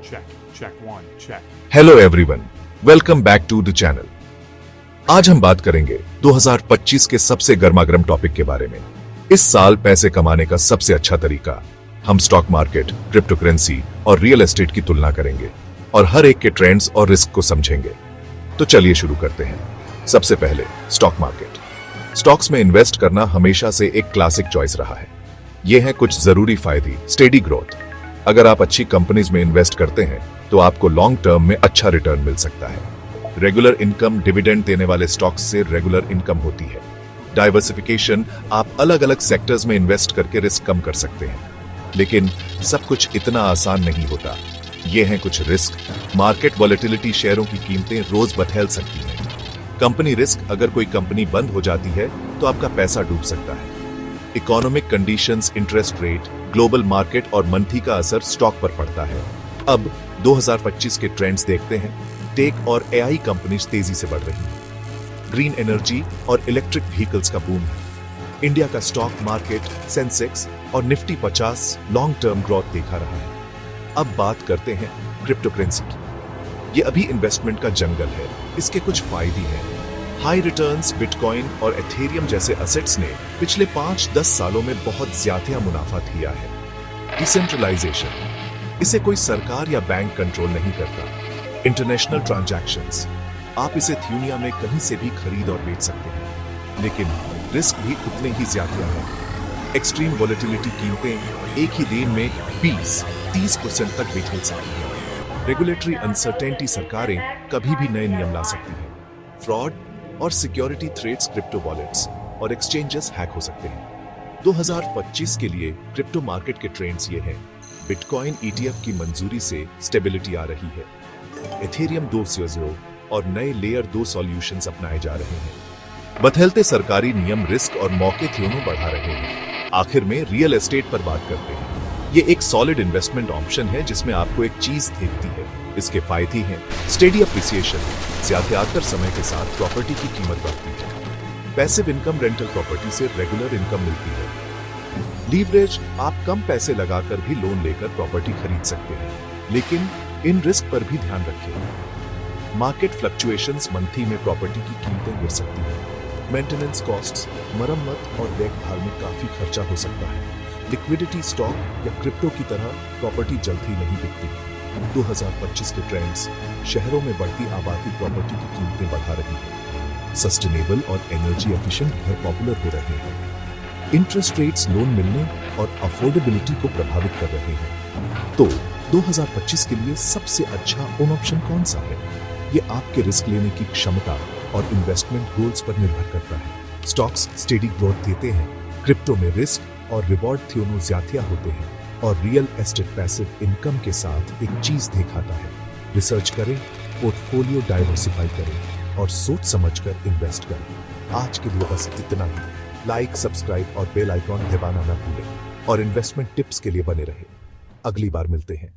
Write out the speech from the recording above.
check one, check. Hello everyone, welcome back to the channel. आज हम बात करेंगे 2025 के सबसे गर्मागर्म टॉपिक के बारे में। इस साल पैसे कमाने का सबसे अच्छा तरीका। हम स्टॉक मार्केट, क्रिप्टो करेंसी और रियल एस्टेट की तुलना करेंगे और हर एक के ट्रेंड्स और रिस्क को समझेंगे। तो चलिए शुरू करते हैं। सबसे पहले स्टॉक मार्केट। स्टॉक्स में इन्वेस्ट करना हमेशा से एक क्लासिक चॉइस रहा है। ये हैं कुछ जरूरी फायदे। Steady growth. अगर आप अच्छी कंपनीज में इन्वेस्ट करते हैं तो आपको लॉन्ग टर्म में अच्छा रिटर्न मिल सकता है। Regular income. डिविडेंड देने वाले स्टॉक्स से रेगुलर इनकम होती है। डाइवर्सिफिकेशन। आप अलग अलग सेक्टर्स में इन्वेस्ट करके रिस्क कम कर सकते हैं, लेकिन सब कुछ इतना आसान नहीं होता। ये हैं कुछ रिस्क। Market volatility. शेयरों की कीमतें रोज बदल सकती हैं। Company risk. अगर कोई कंपनी बंद हो जाती है तो आपका पैसा डूब सकता है। Economic conditions. Interest rate, global market और मंदी का असर स्टॉक पर पड़ता है। अब 2025 के ट्रेंड्स देखते हैं। टेक और एआई कंपनीज तेजी से बढ़ रही हैं। ग्रीन एनर्जी और इलेक्ट्रिक व्हीकल्स का बूम है। इंडिया का स्टॉक मार्केट, सेंसेक्स और निफ्टी 50 लॉन्ग टर्म ग्रोथ दिखा रहा है। अब बात करते हैं क्रिप्टो करेंसी की। ये अभी इन्वेस्टमेंट का जंगल है। इसके कुछ फायदे हैं। High returns. बिटकॉइन और एथेरियम जैसे एसेट्स ने पिछले 5-10 सालों में बहुत ज्यादा मुनाफा किया है। डिसेंट्रलाइजेशन। इसे कोई सरकार या बैंक कंट्रोल नहीं करता। International transactions. आप इसे दुनिया में कहीं से भी खरीद और बेच सकते हैं, लेकिन रिस्क भी उतने ही ज्यादा है। Extreme volatility. कीमतें एक ही दिन में 20-30% तक बिछल सकती हैं। Regulatory uncertainty. सरकारें कभी भी नए नियम ला सकती हैं। फ्रॉड और सिक्योरिटी थ्रेट्स। क्रिप्टो वॉलेट्स और एक्सचेंजेस हैक हो सकते हैं। 2025 के लिए क्रिप्टो मार्केट के ट्रेंड्स ये हैं। बिटकॉइन ईटीएफ की मंजूरी से स्टेबिलिटी आ रही है। एथेरियम 2.0 और नए लेयर 2 सॉल्यूशंस अपनाए जा रहे हैं। बदलते सरकारी नियम रिस्क और मौके दोनों बढ़ा रहे हैं। आखिर में रियल एस्टेट पर बात करते हैं। ये एक सॉलिड इन्वेस्टमेंट ऑप्शन है जिसमें आपको एक चीज दिखती है। इसके फायदे हैं। Steady appreciation. ज्यादातर समय के साथ प्रॉपर्टी की कीमत बढ़ती है। Passive income. रेंटल प्रॉपर्टी से रेगुलर इनकम मिलती है। लीवरेज। आप कम पैसे लगाकर भी लोन लेकर प्रॉपर्टी खरीद सकते हैं, लेकिन इन रिस्क पर भी ध्यान रखें। Market fluctuations. मंथली में प्रॉपर्टी की कीमतें गिर सकती हैं। Maintenance costs. मरम्मत और देखभाल में काफी खर्चा हो सकता है। लिक्विडिटी। स्टॉक या क्रिप्टो की तरह प्रॉपर्टी जल्दी नहीं बिकती। 2025 के ट्रेंड्स। शहरों में बढ़ती आबादी प्रॉपर्टी की कीमतें बढ़ा रही है। सस्टेनेबल और एनर्जी एफिशिएंट घर पॉपुलर हो रहे हैं। इंटरेस्ट रेट्स लोन मिलने और अफोर्डेबिलिटी को प्रभावित कर रहे हैं। तो 2025 के लिए सबसे अच्छा ओन ऑप्शन कौन सा है? ये आपके रिस्क लेने की क्षमता और इन्वेस्टमेंट गोल्स पर निर्भर करता है। स्टॉक्स स्टेडी ग्रोथ देते हैं। क्रिप्टो में रिस्क और रिवॉर्ड दोनों ज्यादा होते हैं, और रियल एस्टेट पैसिव इनकम के साथ एक चीज दिखाता है। रिसर्च करें, पोर्टफोलियो डाइवर्सिफाई करें और सोच समझकर इन्वेस्ट करें। आज के लिए बस इतना ही। लाइक, सब्सक्राइब और बेल आइकॉन दबाना न भूलें और इन्वेस्टमेंट टिप्स के लिए बने रहें। अगली बार मिलते हैं।